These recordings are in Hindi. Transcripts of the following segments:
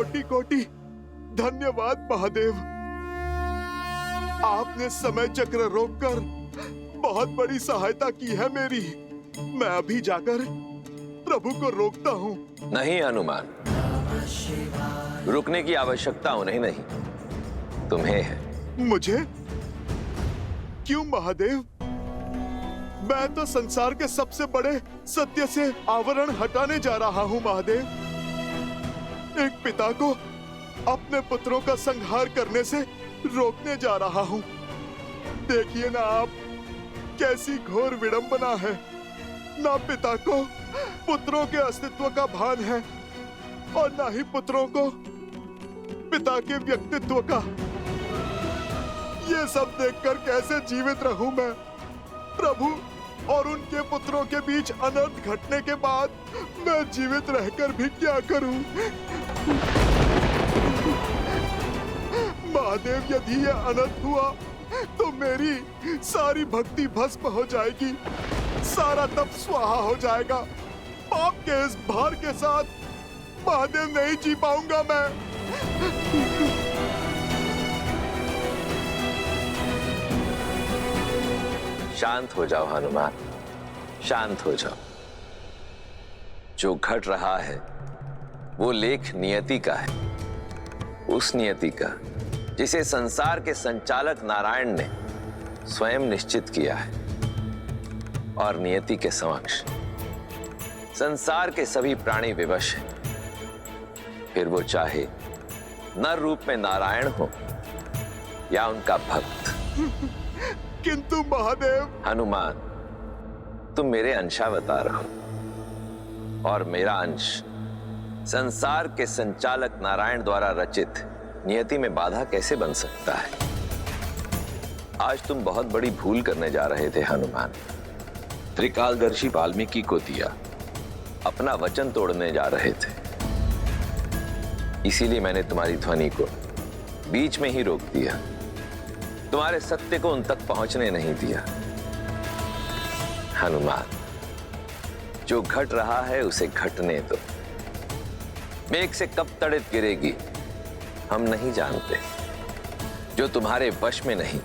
कोटि कोटि धन्यवाद महादेव। आपने समय चक्र रोककर बहुत बड़ी सहायता की है मेरी। मैं अभी जाकर प्रभु को रोकता हूँ। नहीं हनुमान, रुकने की आवश्यकता उन्हें नहीं, तुम्हें है। मुझे? क्यों महादेव? मैं तो संसार के सबसे बड़े सत्य से आवरण हटाने जा रहा हूँ महादेव। एक पिता को अपने पुत्रों का संहार करने से रोकने जा रहा हूँ। देखिए ना आप, कैसी घोर विडंबना है। ना पिता को पुत्रों के अस्तित्व का भान है और ना ही पुत्रों को पिता के व्यक्तित्व का। ये सब देखकर कैसे जीवित रहूं मैं? प्रभु और उनके पुत्रों के बीच अनर्थ घटने के बाद मैं जीवित रहकर भी क्या करूं? महादेव, यदि ये अनर्थ हुआ तो मेरी सारी भक्ति भस्म हो जाएगी, सारा तप स्वाहा हो जाएगा। पाप के इस भार के साथ महादेव नहीं जी पाऊंगा मैं। शांत हो जाओ हनुमान, शांत हो जाओ। जो घट रहा है वो लेख नियति का है, उस नियति का जिसे संसार के संचालक नारायण ने स्वयं निश्चित किया है। और नियति के समक्ष संसार के सभी प्राणी विवश हैं, फिर वो चाहे नर रूप में नारायण हो या उनका भक्त। किंतु महादेव। हनुमान, तुम मेरे अंशावतार हो और मेरा अंश संसार के संचालक नारायण द्वारा रचित नियति में बाधा कैसे बन सकता है? आज तुम बहुत बड़ी भूल करने जा रहे थे हनुमान। त्रिकालदर्शी वाल्मीकि को दिया अपना वचन तोड़ने जा रहे थे, इसीलिए मैंने तुम्हारी ध्वनि को बीच में ही रोक दिया, तुम्हारे सत्य को उन तक पहुंचने नहीं दिया। हनुमान, जो घट रहा है उसे घटने दो। मेघ से कब तड़ित गिरेगी हम नहीं जानते। जो तुम्हारे वश में नहीं,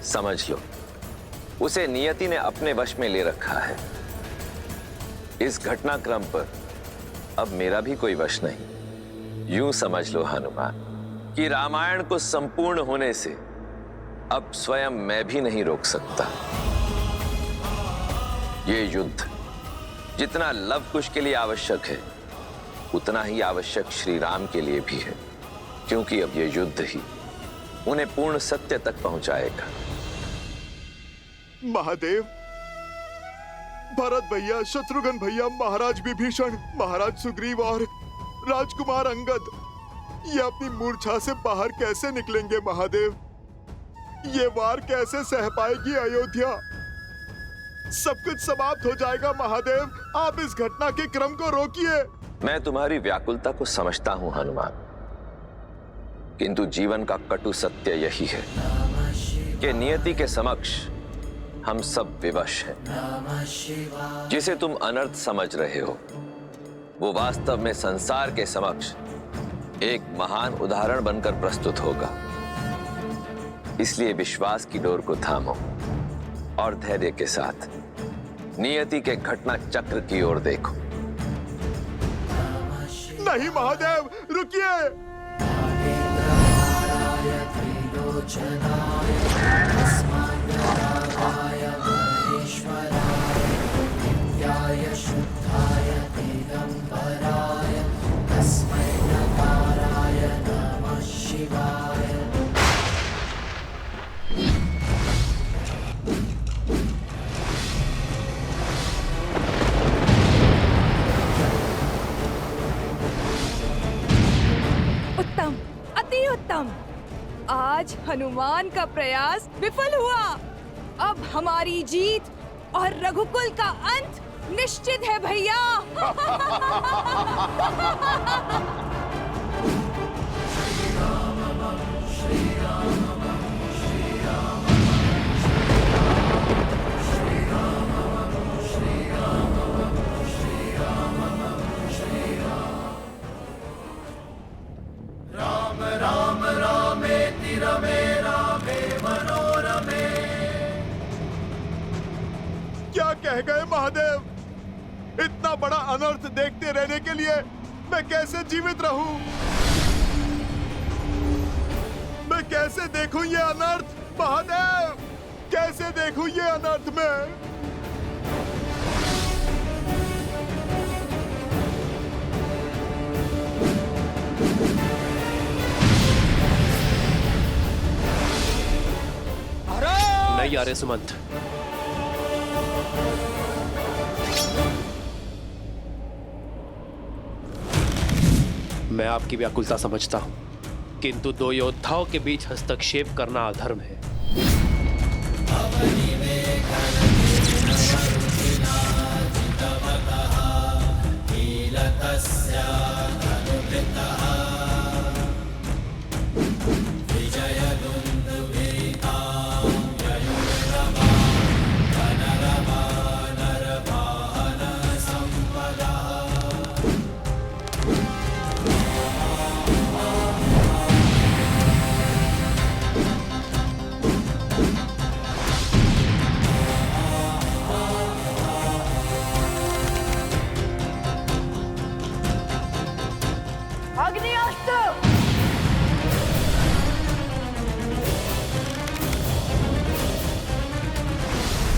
समझ लो उसे नियति ने अपने वश में ले रखा है। इस घटनाक्रम पर अब मेरा भी कोई वश नहीं। यूं समझ लो हनुमान कि रामायण को संपूर्ण होने से अब स्वयं मैं भी नहीं रोक सकता। ये युद्ध जितना लव कुश के लिए आवश्यक है, उतना ही आवश्यक श्री राम के लिए भी है, क्योंकि अब ये युद्ध ही उन्हें पूर्ण सत्य तक पहुंचाएगा। महादेव, भरत भैया, शत्रुघ्न भैया, महाराज विभीषण, महाराज सुग्रीव और राजकुमार अंगद ये अपनी मूर्छा से बाहर कैसे निकलेंगे महादेव? ये वार कैसे सह पाएगी अयोध्या? सब कुछ समाप्त हो जाएगा महादेव। आप इस घटना के क्रम को रोकिए। मैं तुम्हारी व्याकुलता को समझता हूं हनुमान, किंतु जीवन का कटु सत्य यही है कि नियति के समक्ष हम सब विवश हैं। जिसे तुम अनर्थ समझ रहे हो वो वास्तव में संसार के समक्ष एक महान उदाहरण बनकर प्रस्तुत होगा। इसलिए विश्वास की डोर को थामो और धैर्य के साथ नियति के घटना चक्र की ओर देखो। नहीं महादेव, रुकिए। उत्तम, अति उत्तम। आज हनुमान का प्रयास विफल हुआ। अब हमारी जीत और रघुकुल का अंत निश्चित है भैया। क्या कह गए महादेव? इतना बड़ा अनर्थ देखते रहने के लिए मैं कैसे जीवित रहूं? मैं कैसे देखूं ये अनर्थ महादेव? कैसे देखूं ये अनर्थ में? नहीं आ रहे सुमंत। मैं आपकी व्याकुलता समझता हूं, किंतु दो योद्धाओं के बीच हस्तक्षेप करना अधर्म है।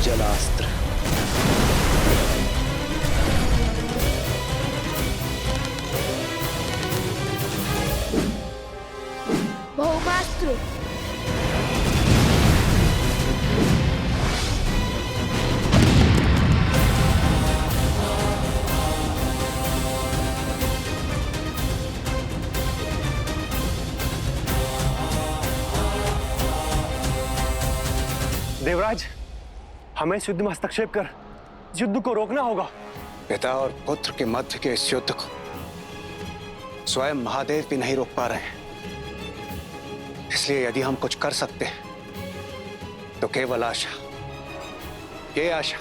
जलास्त्र। भौमास्त्र। देवराज, हमें इस युद्ध में हस्तक्षेप कर इस युद्ध को रोकना होगा। पिता और पुत्र के मध्य के इस युद्ध को स्वयं महादेव भी नहीं रोक पा रहे हैं। इसलिए यदि हम कुछ कर सकते हैं तो केवल आशा, ये आशा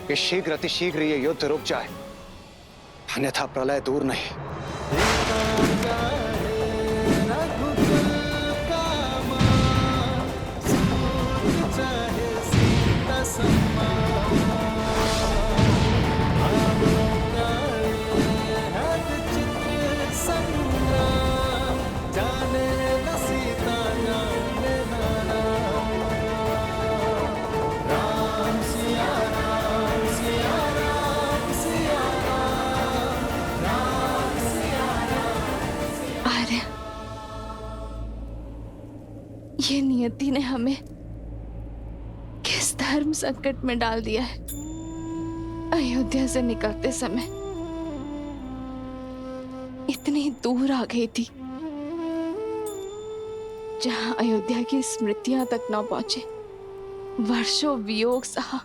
कि शीघ्र अतिशीघ्र ये युद्ध रुक जाए, अन्यथा प्रलय दूर नहीं। आर्य, ये नियति ने हमें किस धर्म संकट में डाल दिया है। अयोध्या से निकलते समय इतनी दूर आ गई थी जहां अयोध्या की स्मृतियां तक न पहुंचे। वर्षों वियोग सहा,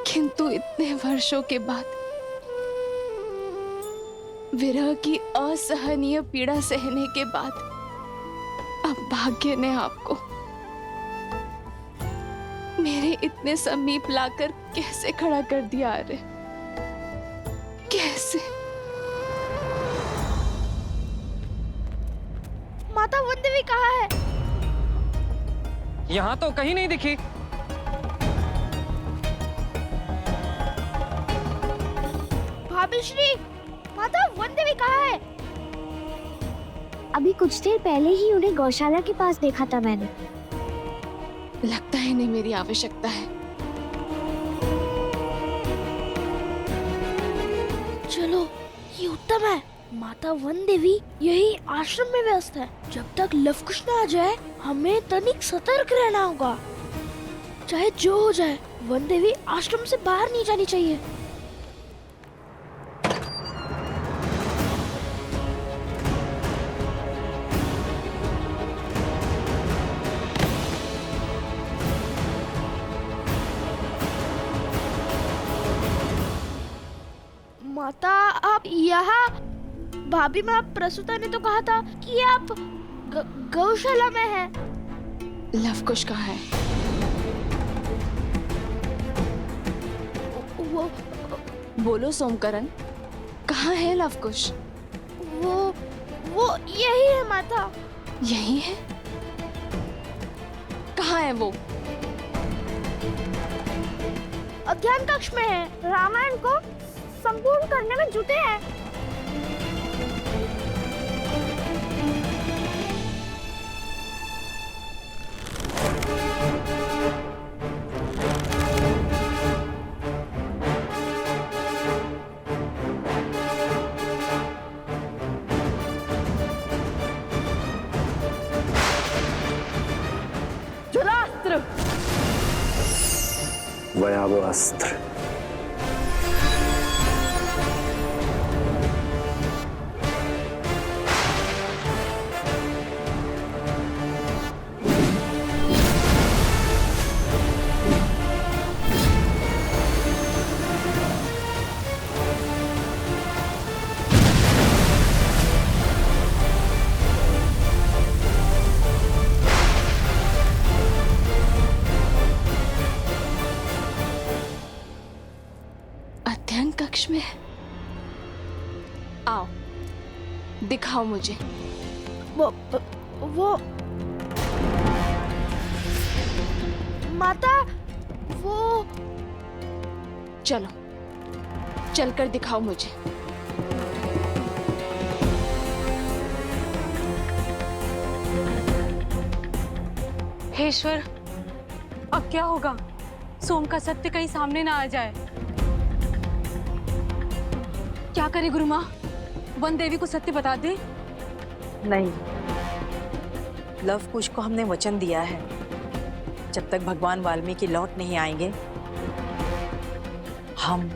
किंतु इतने वर्षों के बाद विरह की असहनीय पीड़ा सहने के बाद अब भाग्य ने आपको मेरे इतने समीप लाकर कैसे खड़ा कर दिया? अरे कैसे? माता वनदेवी कहाँ है? यहाँ तो कहीं नहीं दिखी। भाभी श्री, माता वनदेवी कहाँ है? अभी कुछ देर पहले ही उन्हें गौशाला के पास देखा था मैंने। लगता है इन्हें मेरी आवश्यकता है। चलो, ये उत्तम है। माता वनदेवी यही आश्रम में व्यस्त है। जब तक लवकुश न आ जाए, हमें तनिक सतर्क रहना होगा। चाहे जो हो जाए, वनदेवी आश्रम से बाहर नहीं जानी चाहिए। माता, आप यहाँ? भाभी माँ प्रसूता ने तो कहा था कि आप गौशाला में हैं। लवकुश कहाँ है? वो बोलो सोमकरण, कहाँ है लवकुश? वो यही है माता। यही है? कहाँ है वो? अध्ययन कक्ष में है, रामायण को संपूर्ण करने में जुटे हैं। भयावह अस्त्र। अध्ययन कक्ष में? आओ, दिखाओ मुझे। वो माता, वो चलो, चलकर दिखाओ मुझे। हे ईश्वर, अब क्या होगा? सोम का सत्य कहीं सामने ना आ जाए। क्या करे गुरु माँ? वन देवी को सत्य बता दे? नहीं, लव कुश को हमने वचन दिया है, जब तक भगवान वाल्मीकि लौट नहीं आएंगे हम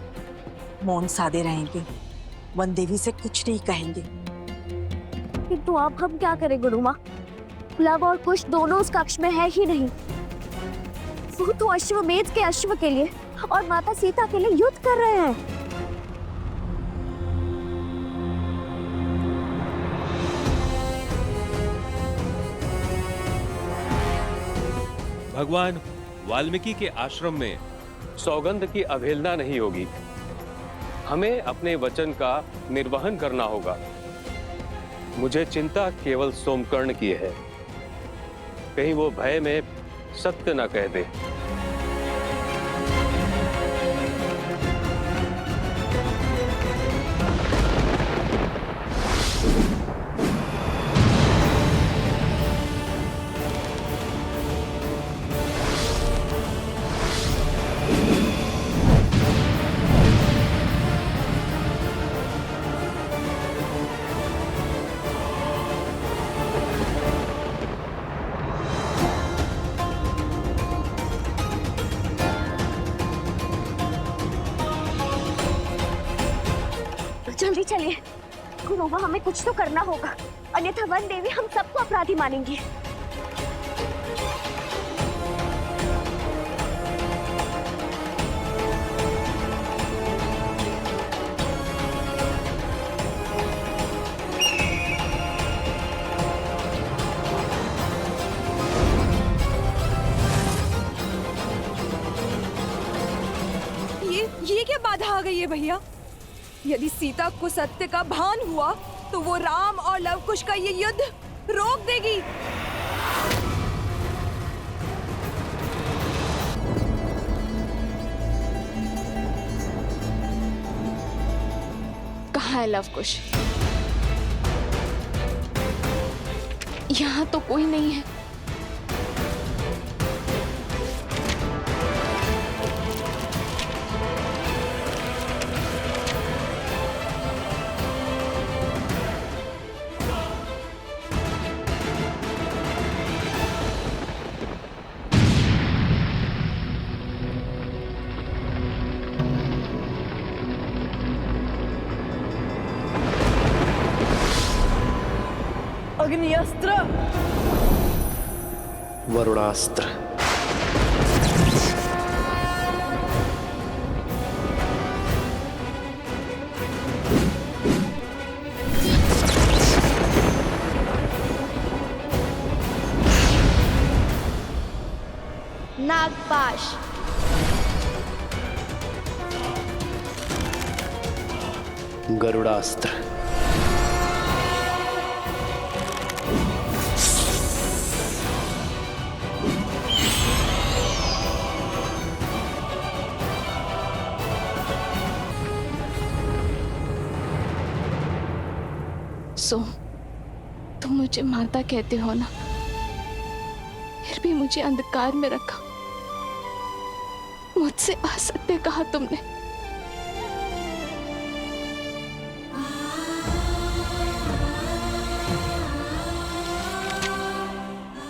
मौन साधे रहेंगे, वन देवी से कुछ नहीं कहेंगे। किंतु अब हम क्या करें गुरु माँ? लव और कुश दोनों उस कक्ष में है ही नहीं। वो तो अश्वमेध के अश्व के लिए और माता सीता के लिए युद्ध कर रहे हैं। भगवान वाल्मीकि के आश्रम में सौगंध की अवहेलना नहीं होगी। हमें अपने वचन का निर्वहन करना होगा। मुझे चिंता केवल सोमकर्ण की है, कहीं वो भय में सत्य न कह दे। जल्दी चलिए गुरु माँ, हमें कुछ तो करना होगा, अन्यथा वन देवी हम सबको अपराधी मानेंगी। ये क्या बाधा आ गई है भैया? यदि सीता को सत्य का भान हुआ तो वो राम और लवकुश का ये युद्ध रोक देगी। कहाँ है लवकुश? यहाँ तो कोई नहीं है। अग्निअस्त्र, वरुणास्त्र। नागपाश, गरुड़ास्त्र। सो तुम मुझे माता कहते हो ना, फिर भी मुझे अंधकार में रखा, मुझसे असत्य कहा तुमने।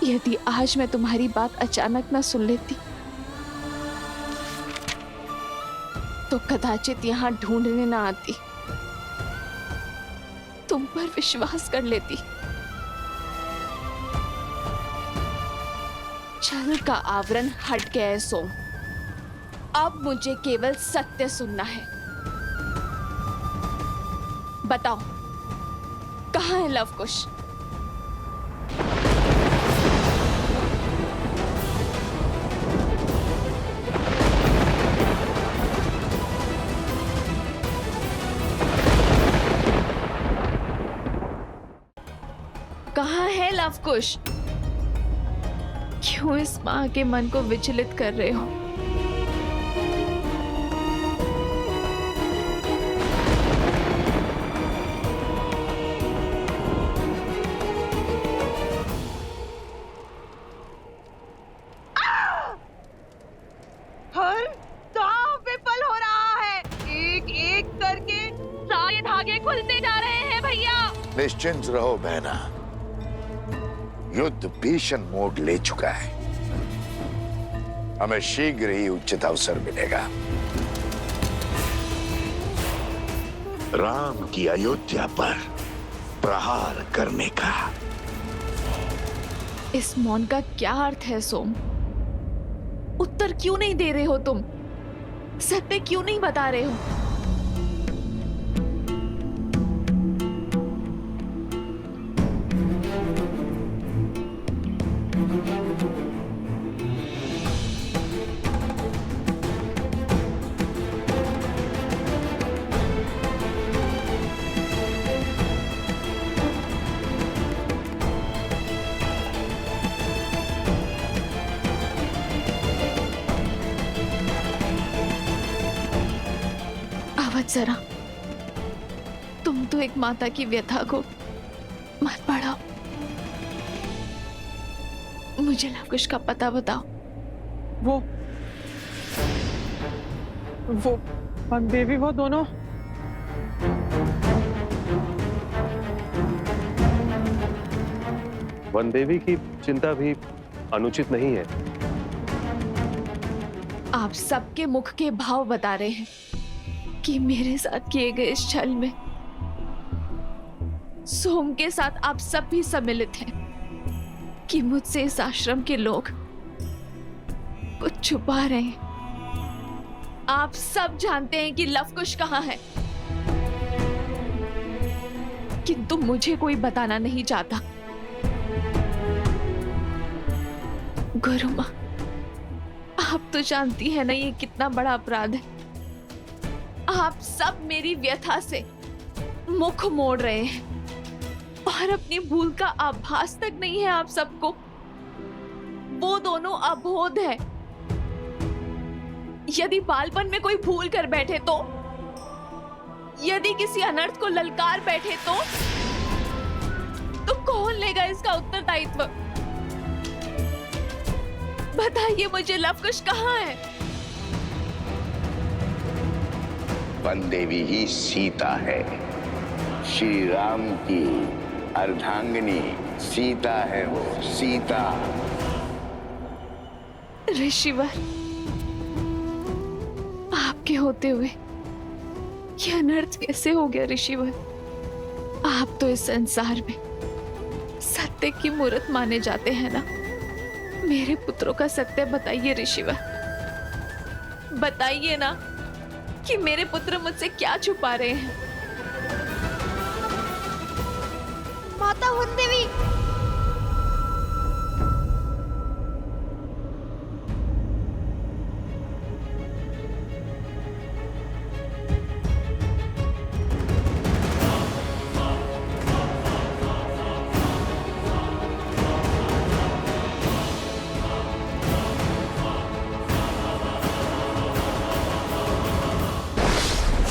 यदि आज मैं तुम्हारी बात अचानक ना सुन लेती तो कदाचित यहां ढूंढने ना आती, तुम पर विश्वास कर लेती। छल का आवरण हट गया है सोम, अब मुझे केवल सत्य सुनना है। बताओ, कहाँ है लवकुश? कहाँ है लवकुश? क्यों इस माँ के मन को विचलित कर रहे हो? हर दांव विफल हो रहा है, एक एक करके सारे धागे खुलते जा रहे हैं भैया। निश्चिंत रहो बहना, युद्ध भीषण मोड़ ले चुका है। हमें शीघ्र ही उचित अवसर मिलेगा। राम की अयोध्या पर प्रहार करने का। इस मौन का क्या अर्थ है सोम? उत्तर क्यों नहीं दे रहे हो तुम? सत्य क्यों नहीं बता रहे हो? जरा तुम तो एक माता की व्यथा को मत बढ़ाओ, मुझे लवकुश का पता बताओ। वो देवी, वो दोनों वन देवी की चिंता भी अनुचित नहीं है। आप सबके मुख के भाव बता रहे हैं कि मेरे साथ किए गए इस छल में सोम के साथ आप सब भी सम्मिलित हैं, कि मुझसे इस आश्रम के लोग कुछ छुपा रहे हैं। आप सब जानते हैं कि लवकुश कहाँ है, किंतु मुझे कोई बताना नहीं चाहता। गुरु माँ, आप तो जानती है ना ये कितना बड़ा अपराध है। आप सब मेरी व्यथा से मुख मोड़ रहे हैं और अपनी भूल का आभास तक नहीं है आप सबको। वो दोनों अबोध है। यदि बालपन में कोई भूल कर बैठे तो, यदि किसी अनर्थ को ललकार बैठे तो कौन लेगा इसका उत्तरदायित्व? बताइए मुझे, लवकुश कहाँ है? वन देवी ही सीता है, श्री राम की अर्धांगिनी सीता है वो, सीता। ऋषिवर, आपके होते हुए ये अनर्थ कैसे हो गया ऋषिवर? आप तो इस संसार में सत्य की मूर्त माने जाते हैं ना। मेरे पुत्रों का सत्य बताइए ऋषिवर, बताइए ना कि मेरे पुत्र मुझसे क्या छुपा रहे हैं। माता वन देवी,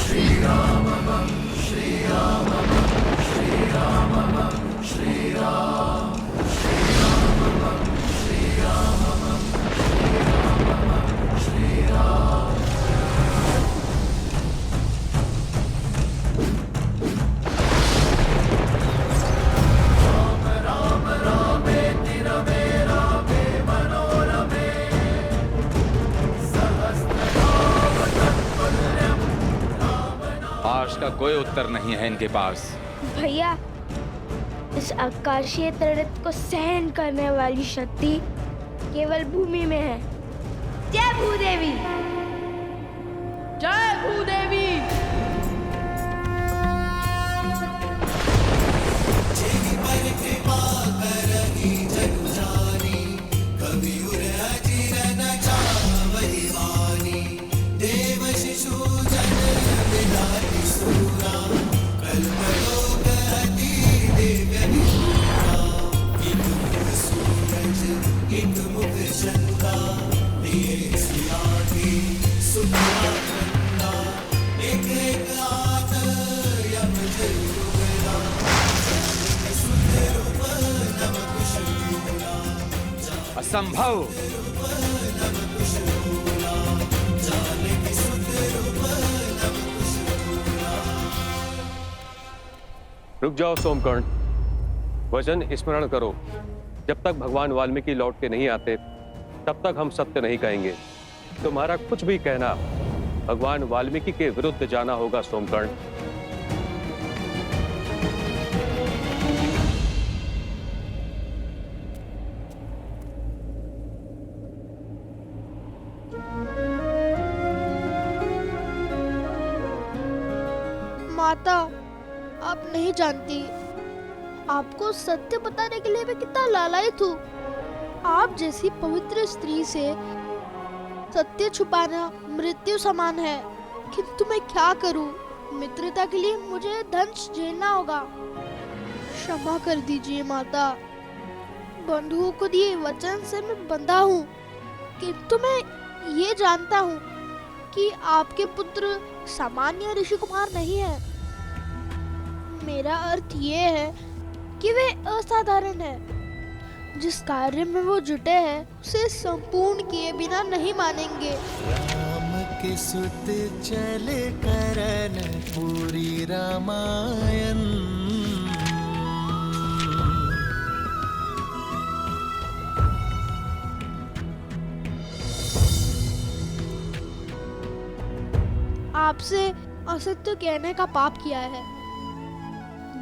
श्री राम प्रकाश का कोई उत्तर नहीं है इनके पास। भैया, इस आकाशीय तड़प को सहन करने वाली शक्ति केवल भूमि में है। जय भूदेवी। जय भूदेवी। असंभव। रुक जाओ सोमकर्ण, वचन स्मरण करो। जब तक भगवान वाल्मीकि लौट के नहीं आते तब तक हम सत्य नहीं कहेंगे। तुम्हारा कुछ भी कहना भगवान वाल्मीकि के विरुद्ध जाना होगा सोमकर्ण। माता, आप नहीं जानती, आपको सत्य बताने के लिए मैं कितना लालायित हूँ। आप जैसी पवित्र स्त्री से सत्य छुपाना मृत्यु समान है, किंतु मैं क्या करूँ? मित्रता के लिए मुझे दंश झेलना होगा। क्षमा कर दीजिए माता। बंधुओं को दिए वचन से मैं बंधा हूँ, किंतु मैं ये जानता हूँ कि आपके पुत्र सामान्य ऋषि कुमार नहीं है। मेरा अर्थ ये है कि वे असाधारण है। जिस कार्य में वो जुटे हैं उसे संपूर्ण किए बिना नहीं मानेंगे। राम के सुत चले करन पूरी रामायण। आपसे असत्य कहने का पाप किया है,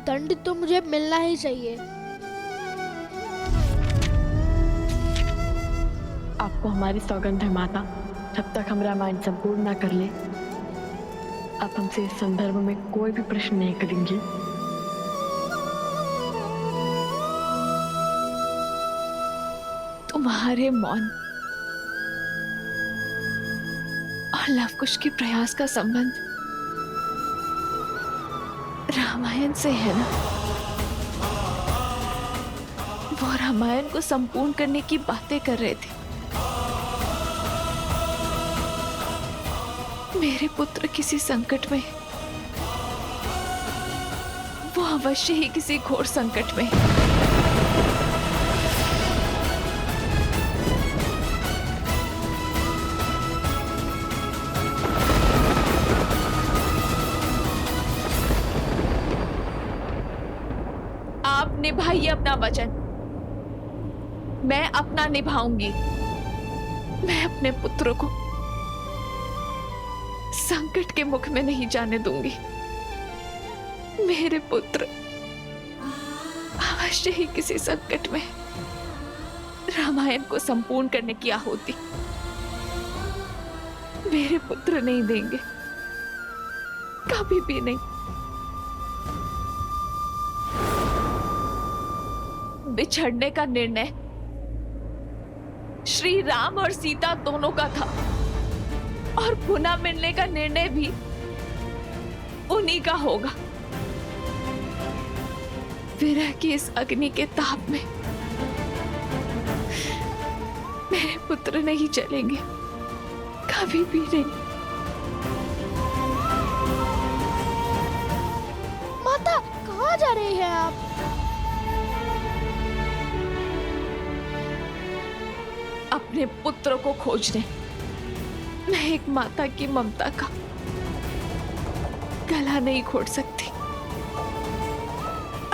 दंड तो मुझे मिलना ही चाहिए। आपको हमारी सौगंध है माता, जब तक हम रामायण संपूर्ण ना कर ले आप हमसे इस संदर्भ में कोई भी प्रश्न नहीं करेंगे। तुम्हारे मौन और लवकुश के प्रयास का संबंध रामायण से है ना? वो रामायण को संपूर्ण करने की बातें कर रहे थे। मेरे पुत्र किसी संकट में, वो अवश्य ही किसी घोर संकट में। आप निभाइए अपना वचन, मैं अपना निभाऊंगी। मैं अपने पुत्र को संकट के मुख में नहीं जाने दूंगी। मेरे पुत्र अवश्य ही किसी संकट में रामायण को संपूर्ण करने की आहुति मेरे पुत्र नहीं देंगे, कभी भी नहीं। बिछड़ने का निर्णय श्री राम और सीता दोनों का था और पुनः मिलने का निर्णय भी उन्हीं का होगा। विरह की इस अग्नि के ताप में मेरे पुत्र नहीं चलेंगे, कभी भी नहीं। माता, कहाँ जा रही हैं आप? अपने पुत्र को खोजने। मैं एक माता की ममता का गला नहीं घोट सकती।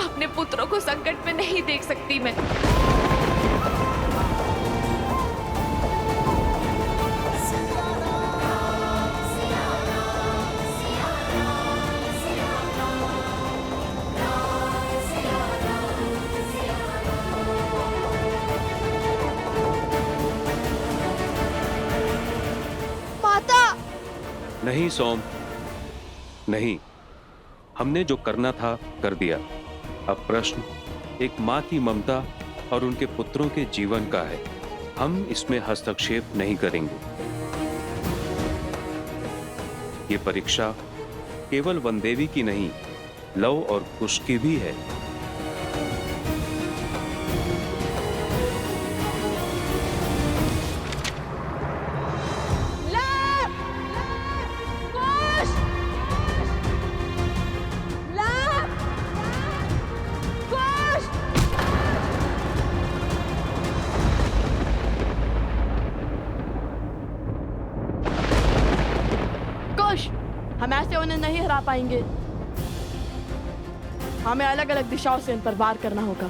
अपने पुत्रों को संकट में नहीं देख सकती मैं। नहीं सोम, नहीं। हमने जो करना था कर दिया। अब प्रश्न एक माँ की ममता और उनके पुत्रों के जीवन का है। हम इसमें हस्तक्षेप नहीं करेंगे। ये परीक्षा केवल वनदेवी की नहीं, लव और कुश की भी है। हम ऐसे उन्हें नहीं हरा पाएंगे। हमें अलग अलग दिशाओं से इन पर वार करना होगा।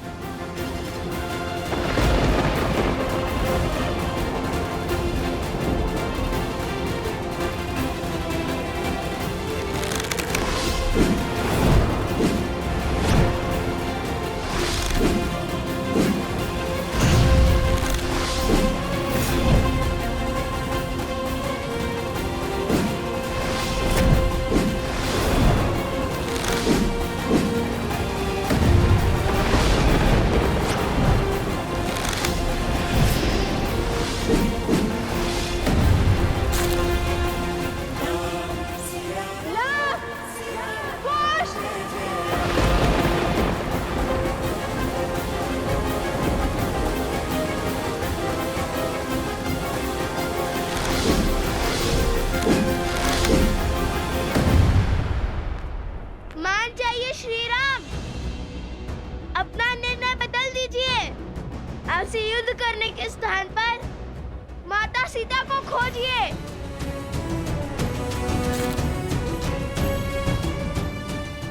से युद्ध करने के स्थान पर माता सीता को खोजिए।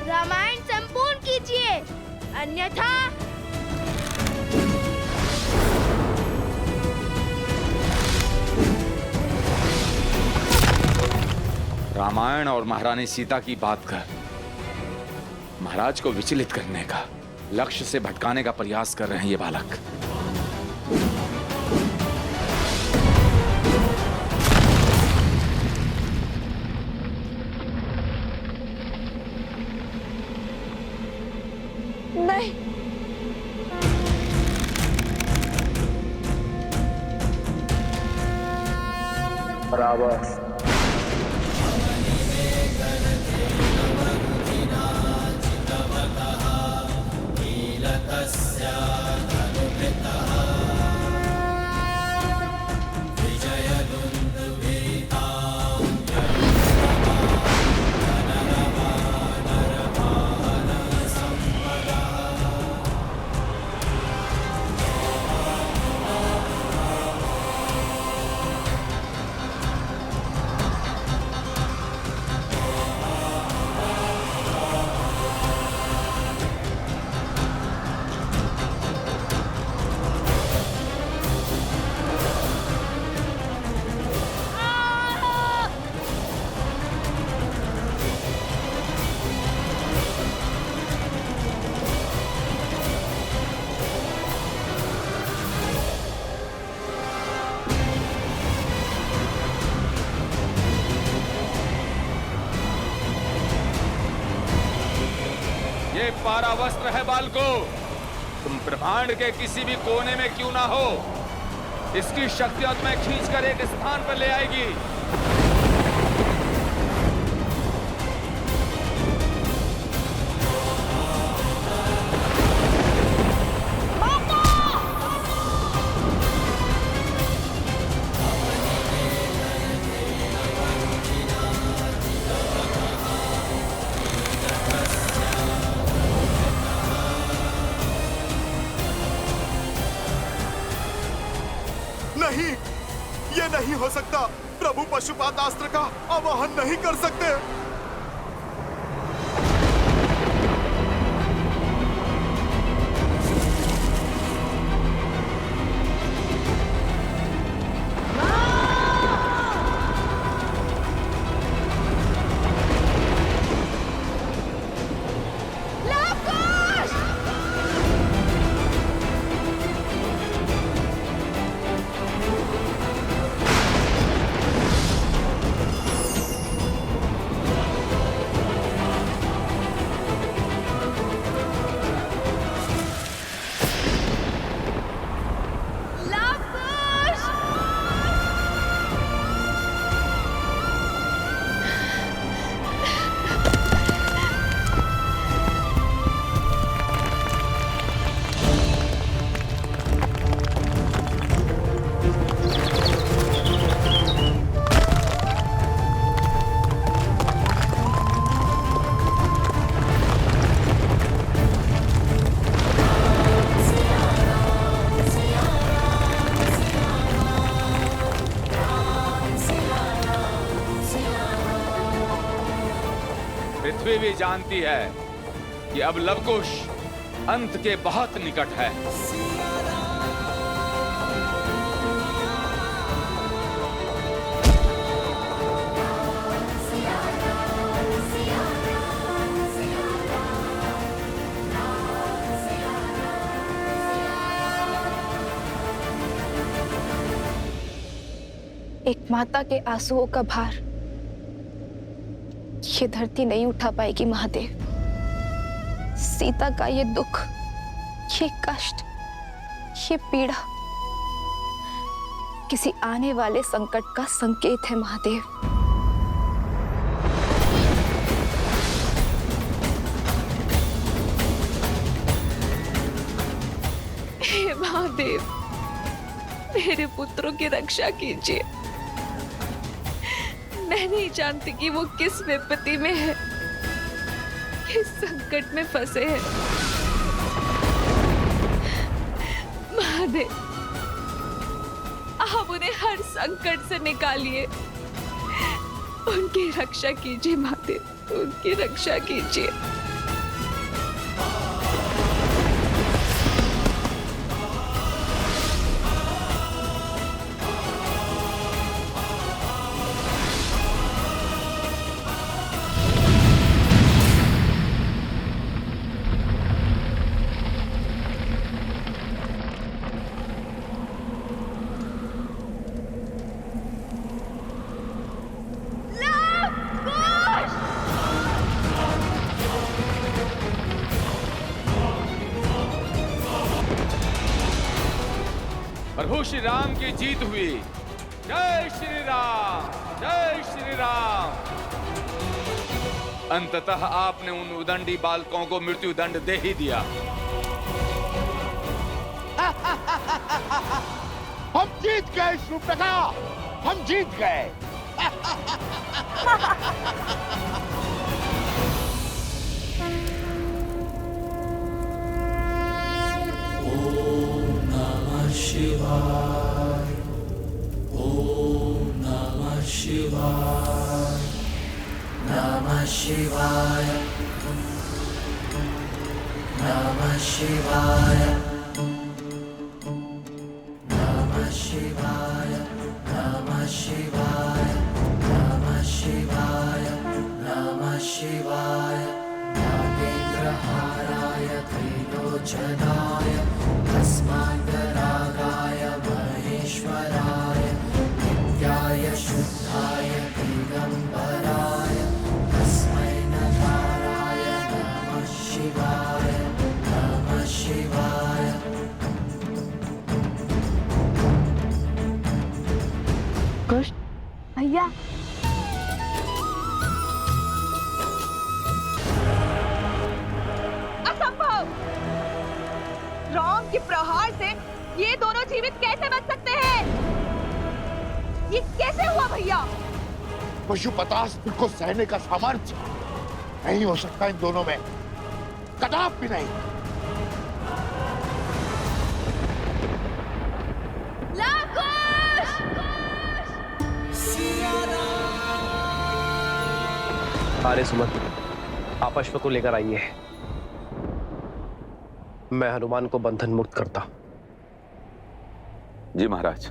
रामायण संपूर्ण कीजिए, अन्यथा रामायण और महारानी सीता की बात कर महाराज को विचलित करने का, लक्ष्य से भटकाने का प्रयास कर रहे हैं ये बालक। नहीं, बराबर पारावस्त्र है बालको, तुम ब्रह्मांड के किसी भी कोने में क्यों ना हो, इसकी शक्ति तुम्हें खींचकर एक स्थान पर ले आएगी। नहीं, ये नहीं हो सकता। प्रभु पशुपातास्त्र का आवाहन नहीं कर सकते। पृथ्वी भी जानती है कि अब लवकुश अंत के बहुत निकट है। एक माता के आंसुओं का भार ये धरती नहीं उठा पाएगी महादेव। सीता का ये दुख, ये कष्ट, ये पीड़ा किसी आने वाले संकट का संकेत है महादेव। हे महादेव, मेरे पुत्रों की रक्षा कीजिए। मैं नहीं जानती कि वो किस विपत्ति में है, किस संकट में फंसे हैं। महादेव, आप उन्हें हर संकट से निकालिए, उनकी रक्षा कीजिए महादेव, उनकी रक्षा कीजिए। प्रभु श्री राम की जीत हुई। जय श्री राम, जय श्री राम। अंततः आपने उन उदंडी बालकों को मृत्यु दंड दे ही दिया। हम जीत गए शूर्पणखा, हम जीत गए। शिवाय, ओम नमः शिवाय, नमः शिवाय, नमः शिवाय, नमः शिवाय, नमः शिवाय, नमः शिवाय, नमः शिवाय, नागेन्द्रहाराय त्रिलोचनाय तस्मान्तरागाय महेश्वराय नित्याय शुद्धाय दिगंबराय तस्मै नकाराय नमः शिवाय, नमः शिवाय। कुश भैया, असंभव! राम के प्रहार से ये दोनों जीवित कैसे बच सकते हैं? ये कैसे हुआ भैया? पशुपतास्त्र को सहने का सामर्थ्य नहीं हो सकता इन दोनों में, कदापि भी नहीं। अरे सुमन, आप अश्व को लेकर आइए, मैं हनुमान को बंधन मुक्त करता। जी महाराज।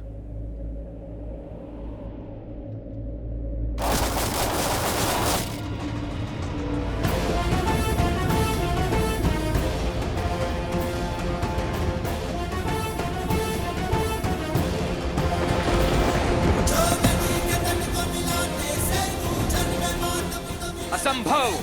असंभव।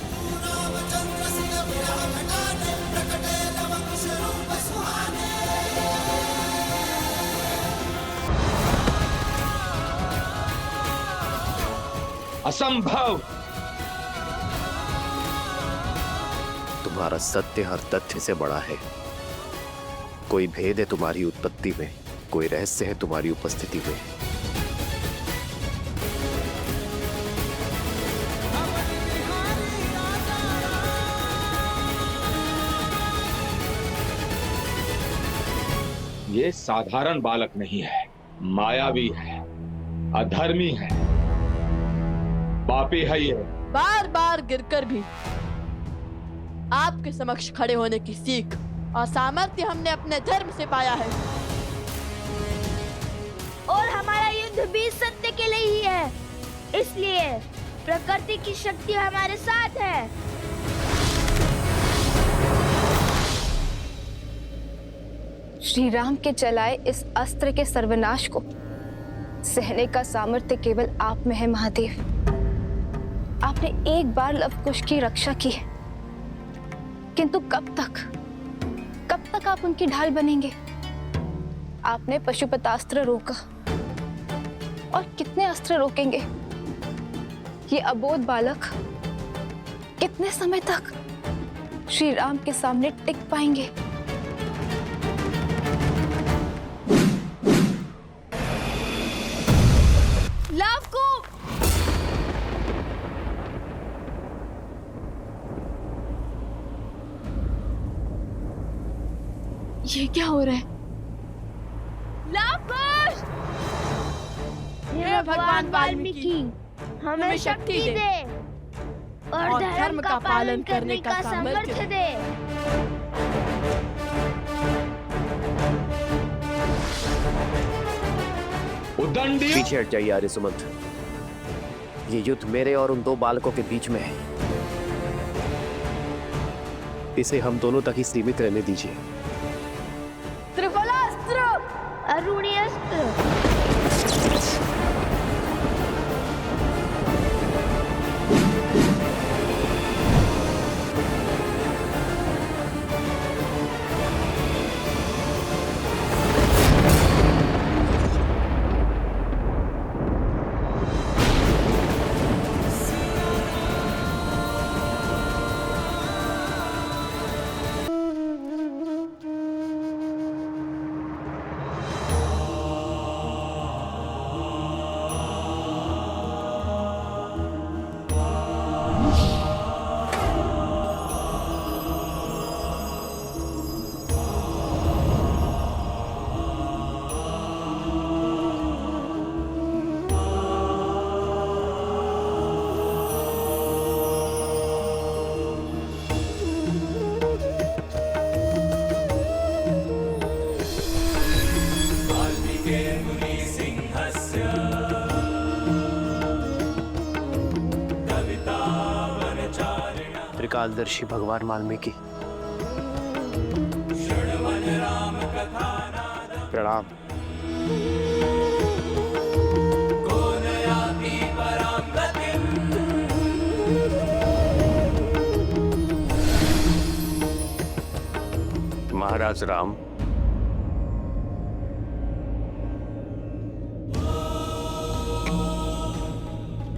असंभव। तुम्हारा सत्य हर तथ्य से बड़ा है। कोई भेद है तुम्हारी उत्पत्ति में, कोई रहस्य है तुम्हारी उपस्थिति में। ये साधारण बालक नहीं है, मायावी है, अधर्मी है। पापी है ये। बार बार गिरकर भी आपके समक्ष खड़े होने की सीख और सामर्थ्य हमने अपने धर्म से पाया है। और हमारा युद्ध भी सत्य के लिए ही है, इसलिए प्रकृति की शक्ति हमारे साथ है। श्री राम के चलाए इस अस्त्र के सर्वनाश को सहने का सामर्थ्य केवल आप में है महादेव। आपने एक बार लवकुश की रक्षा की है, किंतु कब तक आप उनकी ढाल बनेंगे? आपने पशुपतास्त्र रोका, और कितने अस्त्र रोकेंगे? ये अबोध बालक कितने समय तक श्री राम के सामने टिक पाएंगे? ये क्या हो रहा है? लवकुश! हे भगवान वाल्मीकि, हमें शक्ति दे और धर्म का पालन करने का सामर्थ्य दे। पीछे हट जाइए आर्य सुमंत। ये युद्ध मेरे और उन दो बालकों के बीच में है। इसे हम दोनों तक ही सीमित रहने दीजिए। त्रिफलास्त्र, अरुणी अस्त्र। त्रिकालदर्शी भगवान वाल्मीकि, प्रणाम। महाराज राम,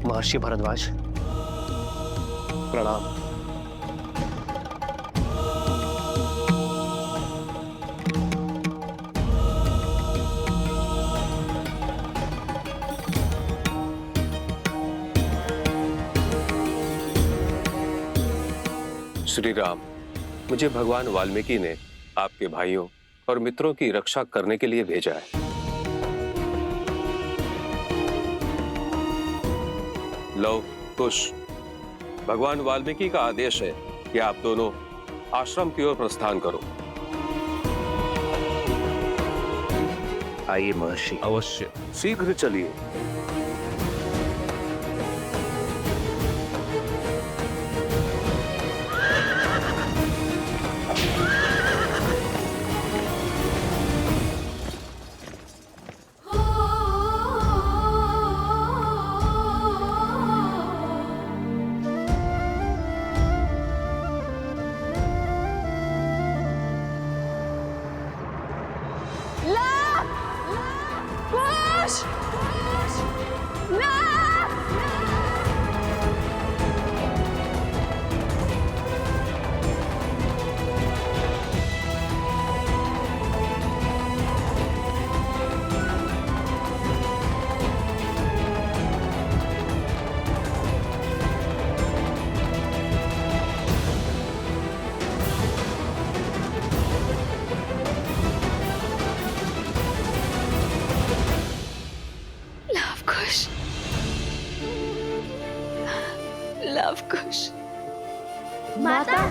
महर्षि भरद्वाज, प्रणाम। श्री राम, मुझे भगवान वाल्मीकि ने आपके भाइयों और मित्रों की रक्षा करने के लिए भेजा है। लव कुश, भगवान वाल्मीकि का आदेश है कि आप दोनों आश्रम की ओर प्रस्थान करो। आइए महर्षि। अवश्य, शीघ्र चलिए। कुश! लव कुश। माता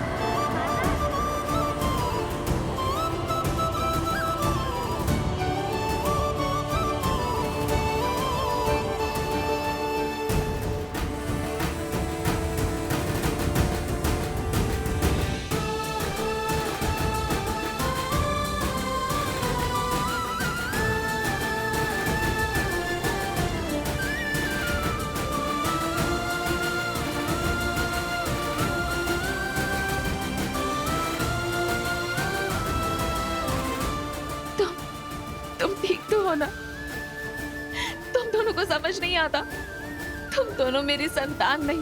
तुम ठीक तो हो ना? तुम दोनों को समझ नहीं आता? तुम दोनों मेरी संतान नहीं,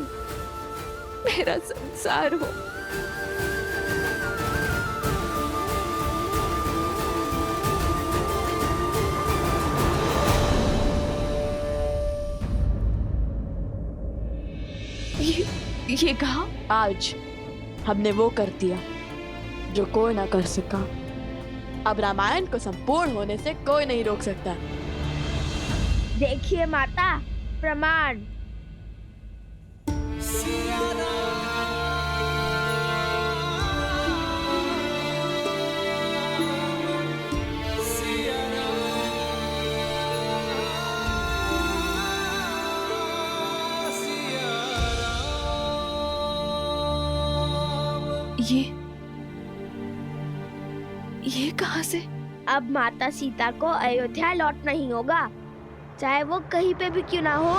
मेरा संसार हो। ये कहा? आज हमने वो कर दिया जो कोई ना कर सका। अब रामायण को संपूर्ण होने से कोई नहीं रोक सकता। देखिए माता, प्रमाण। ये कहां से? अब माता सीता को अयोध्या लौटना ही होगा, चाहे वो कहीं पे भी क्यों ना हो।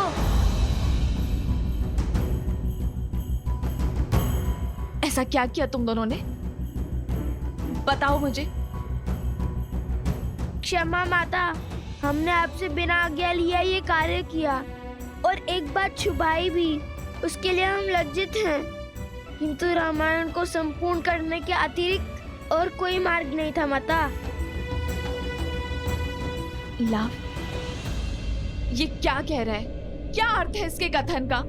ऐसा क्या किया तुम दोनों ने? बताओ मुझे। क्षमा माता, हमने आपसे बिना आज्ञा लिया ये कार्य किया और एक बात छुपाई भी, उसके लिए हम लज्जित हैं। किंतु रामायण को संपूर्ण करने के अतिरिक्त और कोई मार्ग नहीं था माता। लव, ये क्या कह रहा है? क्या अर्थ है इसके कथन का?